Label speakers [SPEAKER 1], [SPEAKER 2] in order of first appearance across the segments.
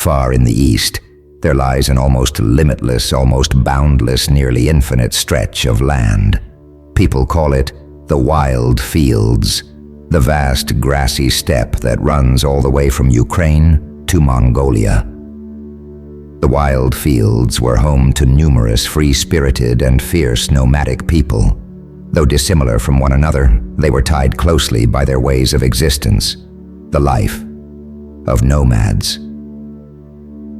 [SPEAKER 1] Far in the east, there lies an almost limitless, almost boundless, nearly infinite stretch of land. People call it the Wild Fields, the vast grassy steppe that runs all the way from Ukraine to Mongolia. The Wild Fields were home to numerous free-spirited and fierce nomadic people. Though dissimilar from one another, they were tied closely by their ways of existence, the life of nomads.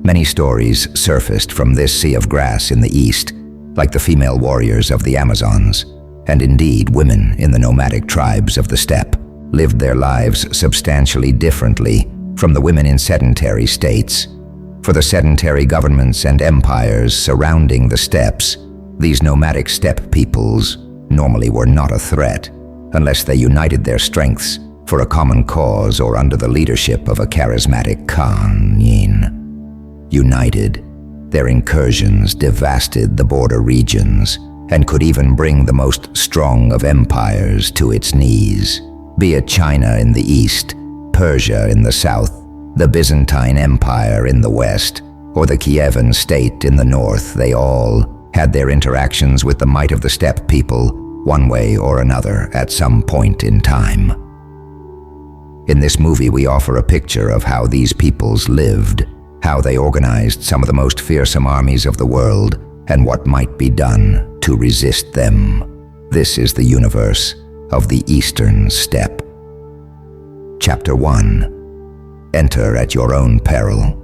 [SPEAKER 1] Many stories surfaced from this sea of grass in the east, like the female warriors of the Amazons, and indeed women in the nomadic tribes of the steppe lived their lives substantially differently from the women in sedentary states. For the sedentary governments and empires surrounding the steppes, these nomadic steppe peoples normally were not a threat unless they united their strengths for a common cause or under the leadership of a charismatic Khan. United, their incursions devastated the border regions and could even bring the most strong of empires to its knees. Be it China in the east, Persia in the south, the Byzantine Empire in the west, or the Kievan state in the north, they all had their interactions with the might of the steppe people one way or another at some point in time. In this movie, we offer a picture of how these peoples lived, how they organized some of the most fearsome armies of the world, and what might be done to resist them. This is the universe of the Eastern Steppe. Chapter 1. Enter at your own peril.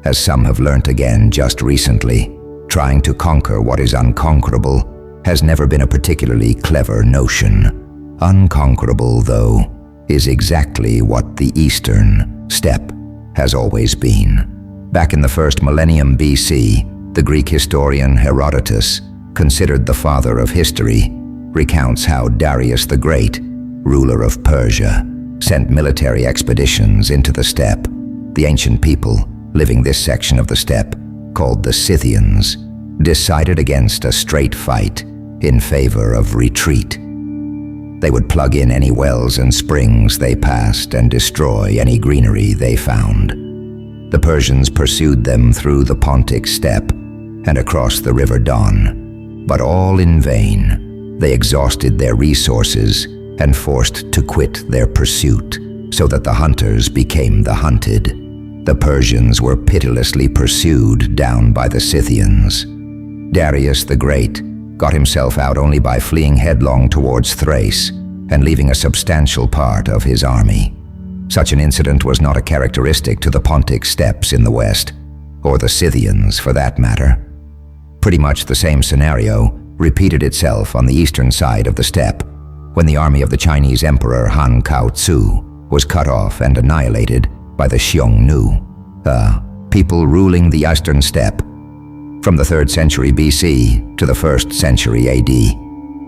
[SPEAKER 1] As some have learnt again just recently, trying to conquer what is unconquerable has never been a particularly clever notion. Unconquerable, though, is exactly what the Eastern Steppe has always been. Back in the first millennium BC, the Greek historian Herodotus, considered the father of history, recounts how Darius the Great, ruler of Persia, sent military expeditions into the steppe. The ancient people living this section of the steppe, called the Scythians, decided against a straight fight in favor of retreat. They would plug in any wells and springs they passed and destroy any greenery they found. The Persians pursued them through the Pontic steppe and across the river Don, but all in vain. They exhausted their resources and forced to quit their pursuit, so that the hunters became the hunted. The Persians were pitilessly pursued down by the Scythians. Darius the Great got himself out only by fleeing headlong towards Thrace and leaving a substantial part of his army. Such an incident was not a characteristic to the Pontic steppes in the west, or the Scythians for that matter. Pretty much the same scenario repeated itself on the eastern side of the steppe, when the army of the Chinese Emperor Han Cao-Tzu was cut off and annihilated by the Xiongnu, people ruling the eastern steppe. From the 3rd century BC to the 1st century AD,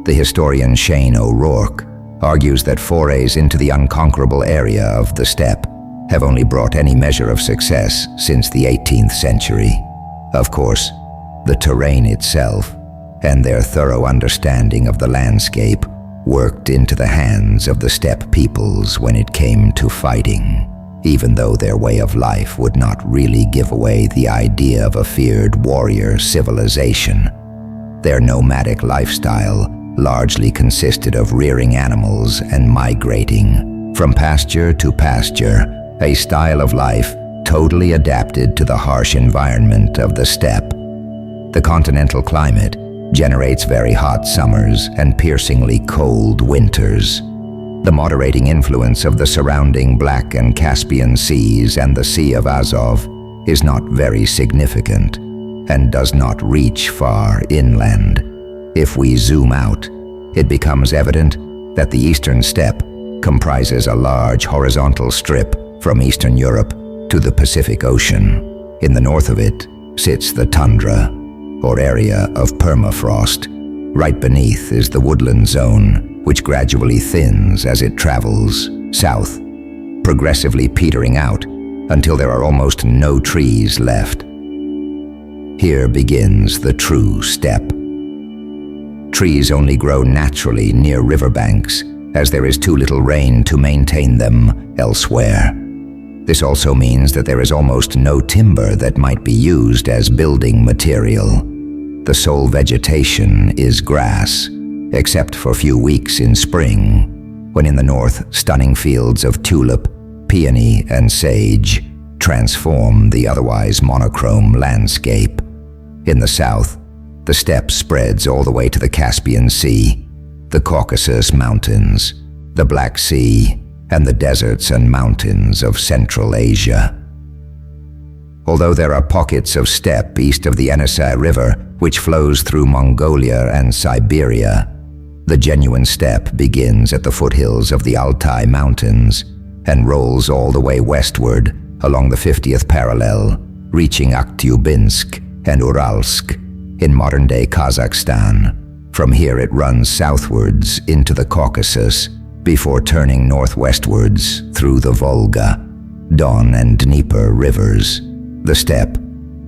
[SPEAKER 1] the historian Shane O'Rourke argues that forays into the unconquerable area of the steppe have only brought any measure of success since the 18th century. Of course, the terrain itself and their thorough understanding of the landscape worked into the hands of the steppe peoples when it came to fighting, even though their way of life would not really give away the idea of a feared warrior civilization. Their nomadic lifestyle largely consisted of rearing animals and migrating from pasture to pasture, a style of life totally adapted to the harsh environment of the steppe. The continental climate generates very hot summers and piercingly cold winters. The moderating influence of the surrounding Black and Caspian Seas and the Sea of Azov is not very significant and does not reach far inland. If we zoom out, it becomes evident that the Eastern Steppe comprises a large horizontal strip from Eastern Europe to the Pacific Ocean. In the north of it sits the tundra, or area of permafrost. Right beneath is the woodland zone, which gradually thins as it travels south, progressively petering out until there are almost no trees left. Here begins the true steppe. Trees only grow naturally near riverbanks, as there is too little rain to maintain them elsewhere. This also means that there is almost no timber that might be used as building material. The sole vegetation is grass, except for a few weeks in spring, when in the north stunning fields of tulip, peony, and sage transform the otherwise monochrome landscape. In the south, the steppe spreads all the way to the Caspian Sea, the Caucasus Mountains, the Black Sea, and the deserts and mountains of Central Asia. Although there are pockets of steppe east of the Yenisei River, which flows through Mongolia and Siberia, the genuine steppe begins at the foothills of the Altai Mountains and rolls all the way westward along the 50th parallel, reaching Aktyubinsk and Uralsk in modern-day Kazakhstan. From here it runs southwards into the Caucasus before turning northwestwards through the Volga, Don and Dnieper rivers. The steppe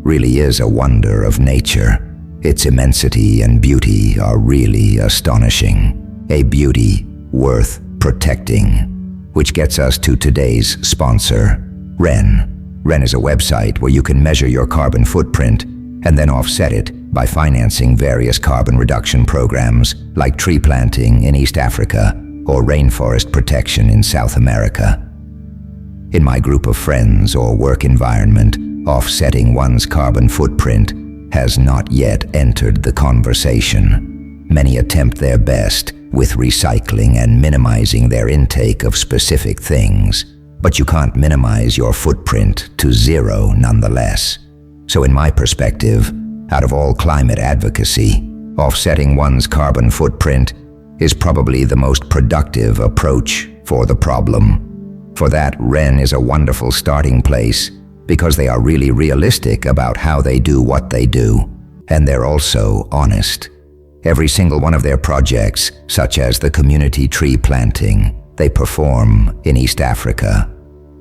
[SPEAKER 1] really is a wonder of nature. Its immensity and beauty are really astonishing. A beauty worth protecting. Which gets us to today's sponsor, Wren. Wren is a website where you can measure your carbon footprint and then offset it by financing various carbon reduction programs like tree planting in East Africa or rainforest protection in South America. In my group of friends or work environment, offsetting one's carbon footprint has not yet entered the conversation. Many attempt their best with recycling and minimizing their intake of specific things, but you can't minimize your footprint to zero nonetheless. So in my perspective, out of all climate advocacy, offsetting one's carbon footprint is probably the most productive approach for the problem. For that, Wren is a wonderful starting place because they are really realistic about how they do what they do, and they're also honest. Every single one of their projects, such as the community tree planting they perform in East Africa,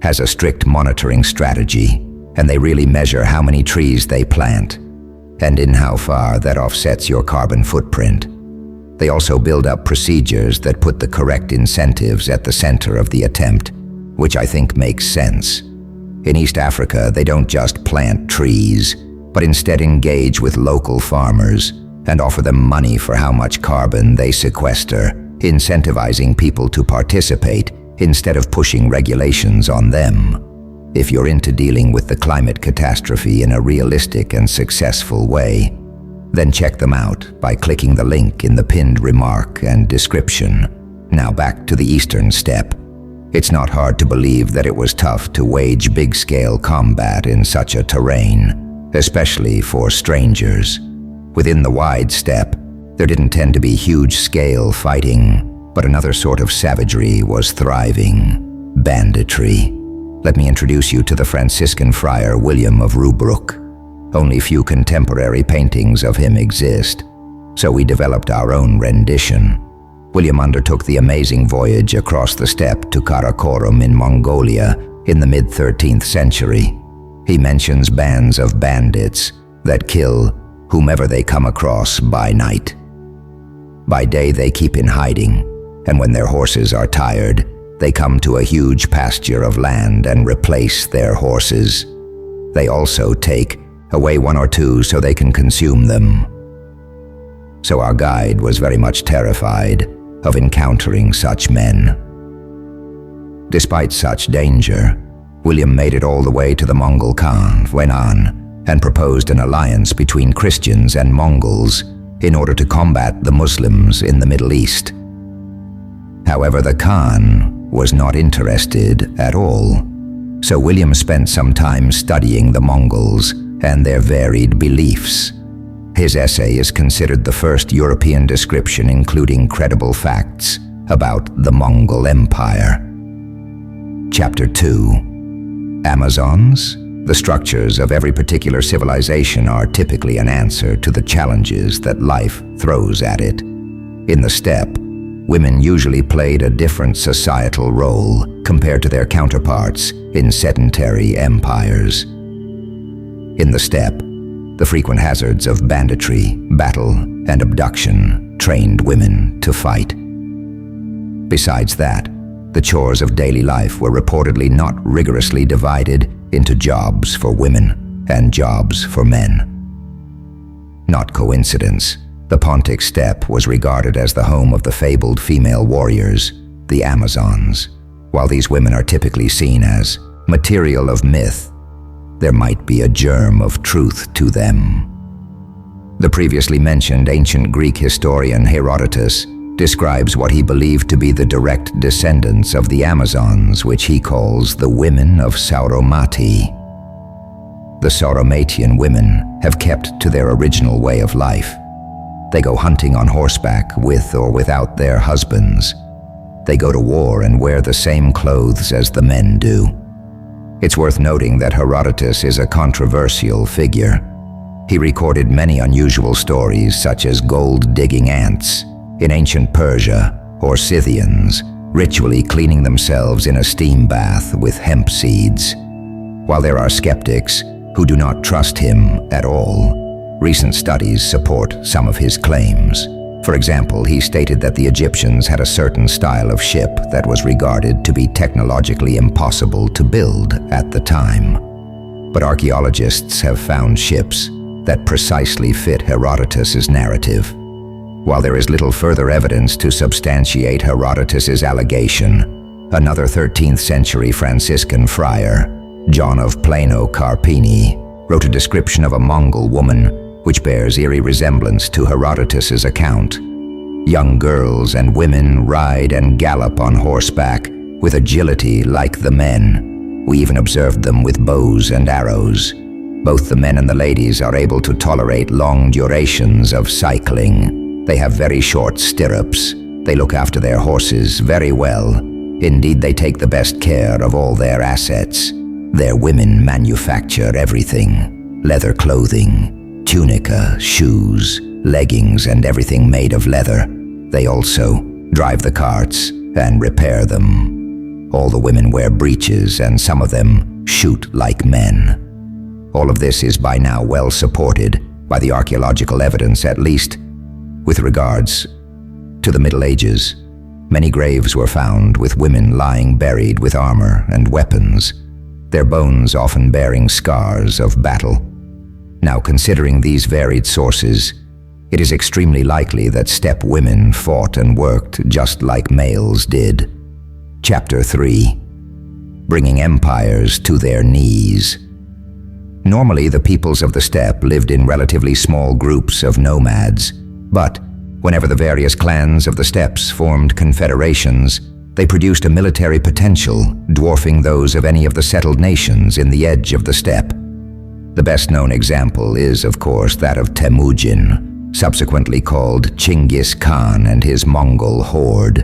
[SPEAKER 1] has a strict monitoring strategy, and they really measure how many trees they plant and in how far that offsets your carbon footprint. They also build up procedures that put the correct incentives at the center of the attempt, which I think makes sense. In East Africa, they don't just plant trees, but instead engage with local farmers and offer them money for how much carbon they sequester, incentivizing people to participate instead of pushing regulations on them. If you're into dealing with the climate catastrophe in a realistic and successful way, then check them out by clicking the link in the pinned remark and description. Now back to the Eastern Steppe. It's not hard to believe that it was tough to wage big-scale combat in such a terrain, especially for strangers. Within the wide steppe, there didn't tend to be huge-scale fighting, but another sort of savagery was thriving: banditry. Let me introduce you to the Franciscan friar William of Rubruck. Only few contemporary paintings of him exist, so we developed our own rendition. William undertook the amazing voyage across the steppe to Karakorum in Mongolia in the mid-13th century. He mentions bands of bandits that kill whomever they come across by night. By day they keep in hiding, and when their horses are tired, they come to a huge pasture of land and replace their horses. They also take away one or two so they can consume them. So our guide was very much terrified of encountering such men. Despite such danger, William made it all the way to the Mongol Khan, Wren, and proposed an alliance between Christians and Mongols in order to combat the Muslims in the Middle East. However, the Khan was not interested at all, so William spent some time studying the Mongols and their varied beliefs. His essay is considered the first European description including credible facts about the Mongol Empire. Chapter 2. Amazons? The structures of every particular civilization are typically an answer to the challenges that life throws at it. In the steppe, women usually played a different societal role compared to their counterparts in sedentary empires. In the steppe, the frequent hazards of banditry, battle, and abduction trained women to fight. Besides that, The chores of daily life were reportedly not rigorously divided into jobs for women and jobs for men. Not coincidence, the Pontic steppe was regarded as the home of the fabled female warriors, the Amazons. While these women are typically seen as material of myth, there might be a germ of truth to them. The previously mentioned ancient Greek historian Herodotus describes what he believed to be the direct descendants of the Amazons, which he calls the women of Sauromati. The Sauromatian women have kept to their original way of life. They go hunting on horseback with or without their husbands. They go to war and wear the same clothes as the men do. It's worth noting that Herodotus is a controversial figure. He recorded many unusual stories, such as gold-digging ants in ancient Persia, or Scythians ritually cleaning themselves in a steam bath with hemp seeds. While there are skeptics who do not trust him at all, recent studies support some of his claims. For example, he stated that the Egyptians had a certain style of ship that was regarded to be technologically impossible to build at the time. But archaeologists have found ships that precisely fit Herodotus's narrative. While there is little further evidence to substantiate Herodotus's allegation, another 13th century Franciscan friar, John of Plano Carpini, wrote a description of a Mongol woman which bears eerie resemblance to Herodotus's account. Young girls and women ride and gallop on horseback with agility like the men. We even observed them with bows and arrows. Both the men and the ladies are able to tolerate long durations of cycling. They have very short stirrups. They look after their horses very well. Indeed, they take the best care of all their assets. Their women manufacture everything: leather clothing, tunica, shoes, leggings, and everything made of leather. They also drive the carts and repair them. All the women wear breeches, and some of them shoot like men. All of this is by now well supported by the archaeological evidence, at least with regards to the Middle Ages. Many graves were found with women lying buried with armor and weapons, their bones often bearing scars of battle. Now, considering these varied sources, it is extremely likely that steppe women fought and worked just like males did. Chapter 3. Bringing empires to their knees. Normally, the peoples of the steppe lived in relatively small groups of nomads, but whenever the various clans of the steppes formed confederations, they produced a military potential dwarfing those of any of the settled nations in the edge of the steppe. The best-known example is, of course, that of Temujin, subsequently called Chinggis Khan and his Mongol horde.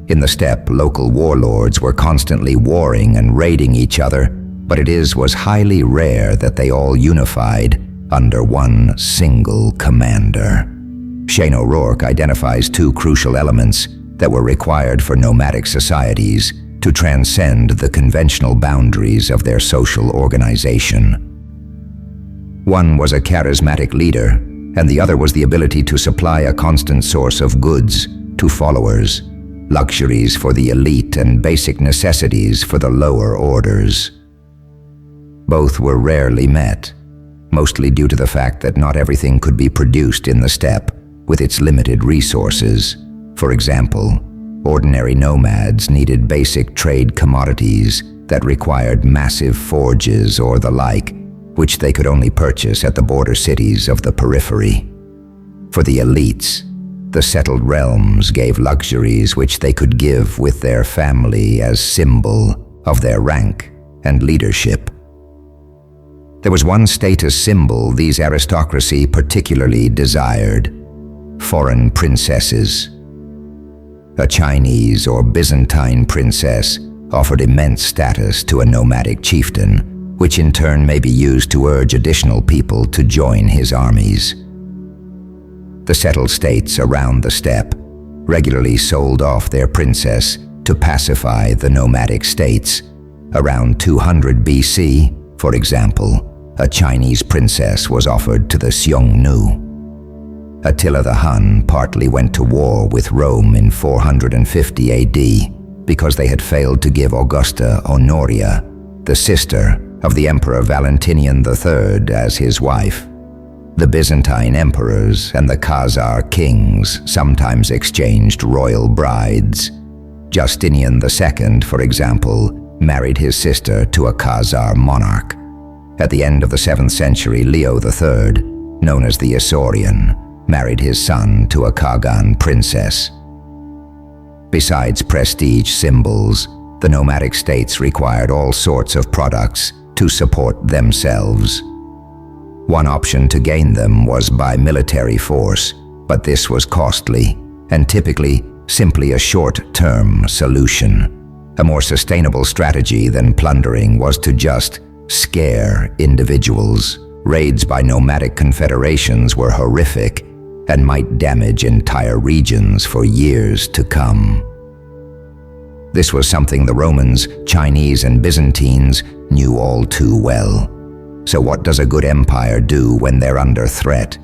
[SPEAKER 1] In the steppe, local warlords were constantly warring and raiding each other, but it was highly rare that they all unified under one single commander. Shane O'Rourke identifies two crucial elements that were required for nomadic societies to transcend the conventional boundaries of their social organization. One was a charismatic leader, and the other was the ability to supply a constant source of goods to followers, luxuries for the elite and basic necessities for the lower orders. Both were rarely met, mostly due to the fact that not everything could be produced in the steppe with its limited resources. For example, ordinary nomads needed basic trade commodities that required massive forges or the like, which they could only purchase at the border cities of the periphery. For the elites, the settled realms gave luxuries which they could give with their family as symbol of their rank and leadership. There was one status symbol these aristocracy particularly desired: foreign princesses. A Chinese or Byzantine princess offered immense status to a nomadic chieftain, which in turn may be used to urge additional people to join his armies. The settled states around the steppe regularly sold off their princess to pacify the nomadic states. Around 200 BC, for example, a Chinese princess was offered to the Xiongnu. Attila the Hun partly went to war with Rome in 450 AD, because they had failed to give Augusta Honoria, the sister of the Emperor Valentinian III, as his wife. The Byzantine emperors and the Khazar kings sometimes exchanged royal brides. Justinian II, for example, married his sister to a Khazar monarch. At the end of the 7th century, Leo III, known as the Isaurian, married his son to a Khagan princess. Besides prestige symbols, the nomadic states required all sorts of products to support themselves. One option to gain them was by military force, but this was costly and typically simply a short-term solution. A more sustainable strategy than plundering was to just scare individuals. Raids by nomadic confederations were horrific and might damage entire regions for years to come. This was something the Romans, Chinese, and Byzantines knew all too well. So what does a good empire do when they're under threat?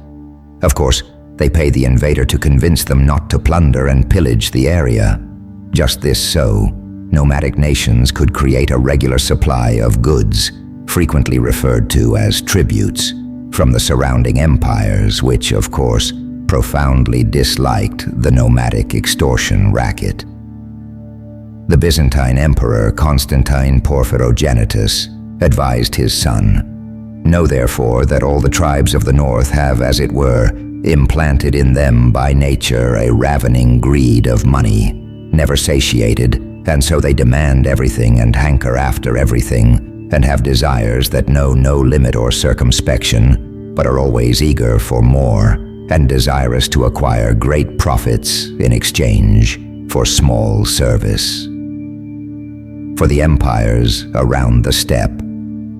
[SPEAKER 1] Of course, they pay the invader to convince them not to plunder and pillage the area. Just this so, nomadic nations could create a regular supply of goods, frequently referred to as tributes, from the surrounding empires, which, of course, profoundly disliked the nomadic extortion racket. The Byzantine Emperor Constantine Porphyrogenitus advised his son, "Know therefore that all the tribes of the north have, as it were, implanted in them by nature a ravening greed of money, never satiated, and so they demand everything and hanker after everything, and have desires that know no limit or circumspection, but are always eager for more, and desirous to acquire great profits in exchange for small service." For the empires around the steppe,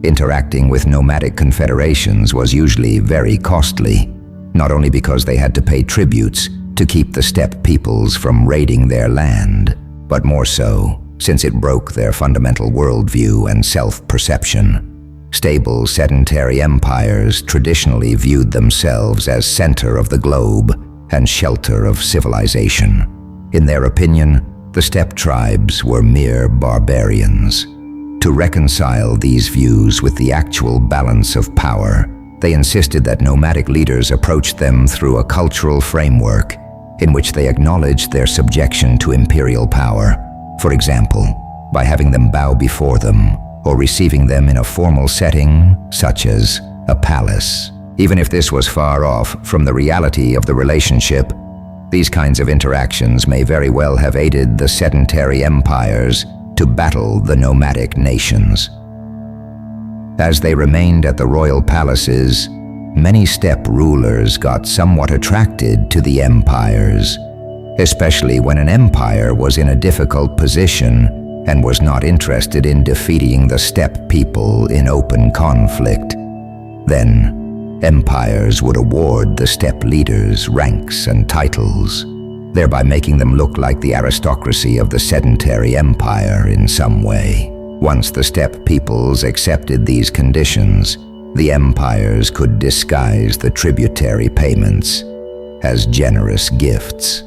[SPEAKER 1] interacting with nomadic confederations was usually very costly, not only because they had to pay tributes to keep the steppe peoples from raiding their land, but more so since it broke their fundamental worldview and self-perception. Stable, sedentary empires traditionally viewed themselves as center of the globe and shelter of civilization. In their opinion, the steppe tribes were mere barbarians. To reconcile these views with the actual balance of power, they insisted that nomadic leaders approached them through a cultural framework in which they acknowledged their subjection to imperial power, for example, by having them bow before them or receiving them in a formal setting such as a palace. Even if this was far off from the reality of the relationship, these kinds of interactions may very well have aided the sedentary empires to battle the nomadic nations. As they remained at the royal palaces, many steppe rulers got somewhat attracted to the empires, especially when an empire was in a difficult position and was not interested in defeating the steppe people in open conflict. Then, empires would award the steppe leaders ranks and titles, thereby making them look like the aristocracy of the sedentary empire in some way. Once the steppe peoples accepted these conditions, the empires could disguise the tributary payments as generous gifts.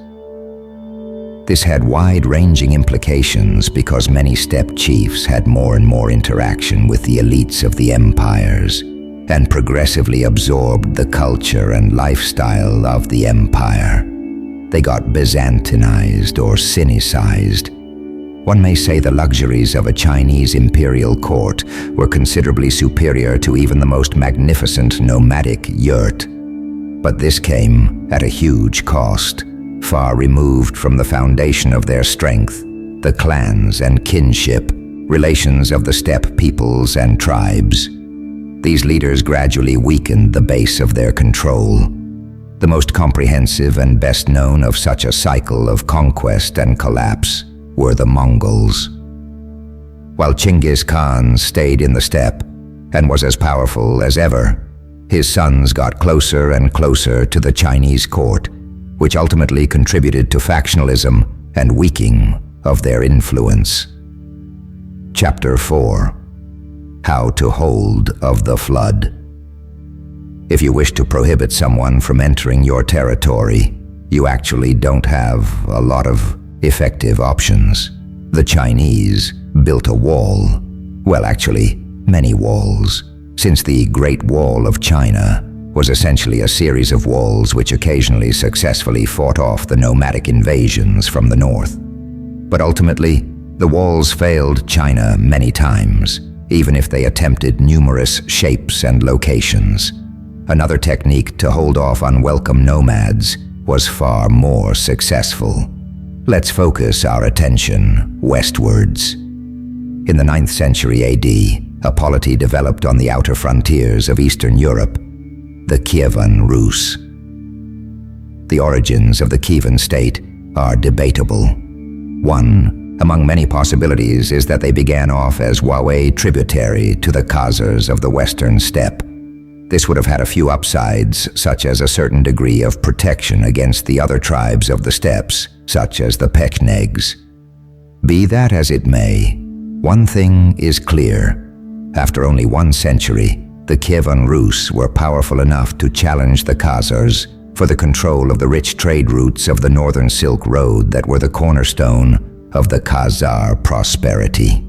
[SPEAKER 1] This had wide-ranging implications because many steppe chiefs had more and more interaction with the elites of the empires and progressively absorbed the culture and lifestyle of the empire. They got Byzantinized or Sinicized. One may say the luxuries of a Chinese imperial court were considerably superior to even the most magnificent nomadic yurt. But this came at a huge cost, far removed from the foundation of their strength, the clans and kinship, relations of the steppe peoples and tribes. These leaders gradually weakened the base of their control. The most comprehensive and best known of such a cycle of conquest and collapse were the Mongols. While Chinggis Khan stayed in the steppe and was as powerful as ever, his sons got closer and closer to the Chinese court, which ultimately contributed to factionalism and weakening of their influence. Chapter 4. How to hold of the flood. If you wish to prohibit someone from entering your territory, you actually don't have a lot of effective options. The Chinese built a wall. Well, actually, many walls, since the Great Wall of China was essentially a series of walls which occasionally successfully fought off the nomadic invasions from the north. But ultimately, the walls failed China many times, even if they attempted numerous shapes and locations. Another technique to hold off unwelcome nomads was far more successful. Let's focus our attention westwards. In the 9th century AD, a polity developed on the outer frontiers of Eastern Europe, the Kievan Rus. The origins of the Kievan state are debatable. One among many possibilities is that they began off as Huawei tributary to the Khazars of the western steppe. This would have had a few upsides, such as a certain degree of protection against the other tribes of the steppes, such as the Pechenegs. Be that as it may, one thing is clear. After only 1 century, the Kievan Rus were powerful enough to challenge the Khazars for the control of the rich trade routes of the Northern Silk Road that were the cornerstone of the Khazar prosperity.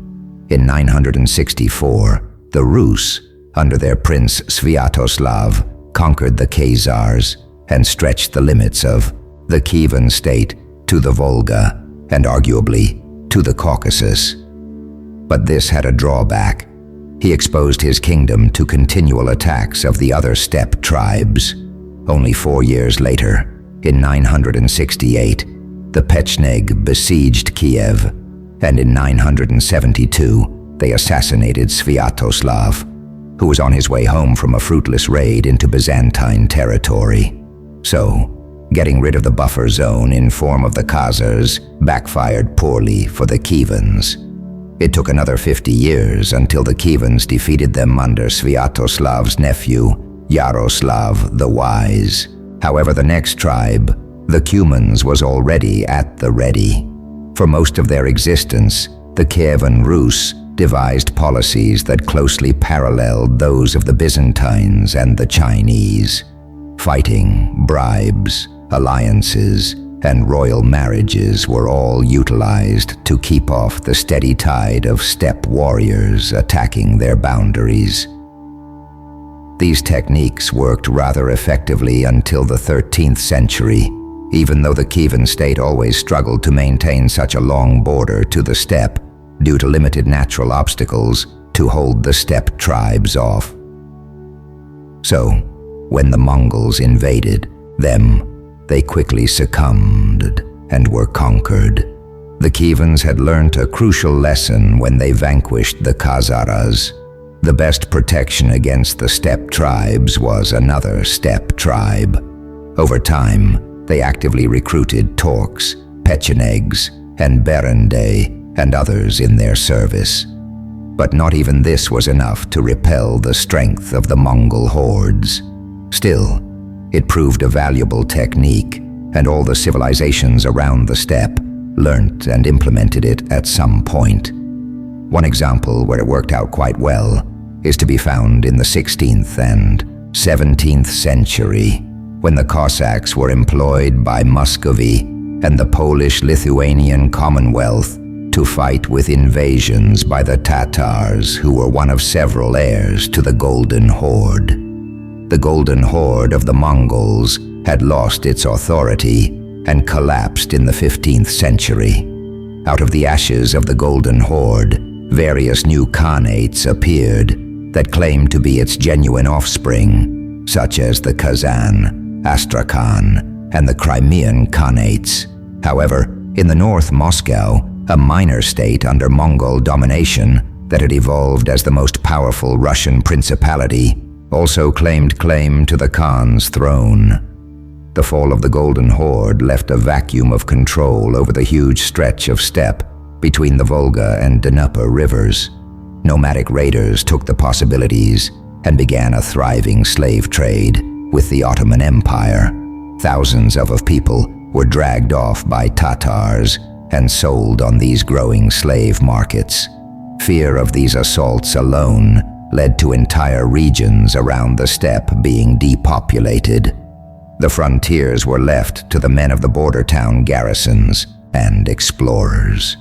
[SPEAKER 1] In 964, the Rus, under their prince Sviatoslav, conquered the Khazars and stretched the limits of the Kievan state to the Volga and arguably to the Caucasus. But this had a drawback. He exposed his kingdom to continual attacks of the other steppe tribes. Only 4 years later, in 968, the Pecheneg besieged Kiev, and in 972, they assassinated Sviatoslav, who was on his way home from a fruitless raid into Byzantine territory. So, getting rid of the buffer zone in form of the Khazars backfired poorly for the Kievans. It took another 50 years until the Kievans defeated them under Sviatoslav's nephew, Yaroslav the Wise. However, the next tribe, the Cumans, was already at the ready. For most of their existence, the Kievan Rus devised policies that closely paralleled those of the Byzantines and the Chinese. Fighting, bribes, alliances, and royal marriages were all utilized to keep off the steady tide of steppe warriors attacking their boundaries. These techniques worked rather effectively until the 13th century, even though the Kievan state always struggled to maintain such a long border to the steppe due to limited natural obstacles to hold the steppe tribes off. So, when the Mongols invaded them, they quickly succumbed and were conquered. The Kievans had learnt a crucial lesson when they vanquished the Khazaras. The best protection against the steppe tribes was another steppe tribe. Over time, they actively recruited Torks, Pechenegs, and Berendei, and others in their service. But not even this was enough to repel the strength of the Mongol hordes. Still, it proved a valuable technique, and all the civilizations around the steppe learnt and implemented it at some point. One example where it worked out quite well is to be found in the 16th and 17th century, when the Cossacks were employed by Muscovy and the Polish-Lithuanian Commonwealth to fight with invasions by the Tatars, who were one of several heirs to the Golden Horde. The Golden Horde of the Mongols had lost its authority and collapsed in the 15th century. Out of the ashes of the Golden Horde, various new khanates appeared that claimed to be its genuine offspring, such as the Kazan, Astrakhan, and the Crimean khanates. However, in the north, Moscow, a minor state under Mongol domination that had evolved as the most powerful Russian principality, also claimed claim to the Khan's throne. The fall of the Golden Horde left a vacuum of control over the huge stretch of steppe between the Volga and Dnieper rivers. Nomadic raiders took the possibilities and began a thriving slave trade with the Ottoman Empire. Thousands of people were dragged off by Tatars and sold on these growing slave markets. Fear of these assaults alone led to entire regions around the steppe being depopulated. The frontiers were left to the men of the border town garrisons and explorers.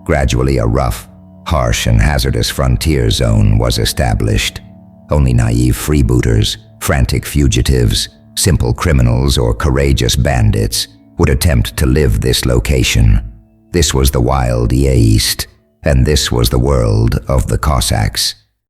[SPEAKER 1] Gradually, a rough, harsh and hazardous frontier zone was established. Only naive freebooters, frantic fugitives, simple criminals, or courageous bandits would attempt to live this location. This was the wild East, and this was the world of the Cossacks.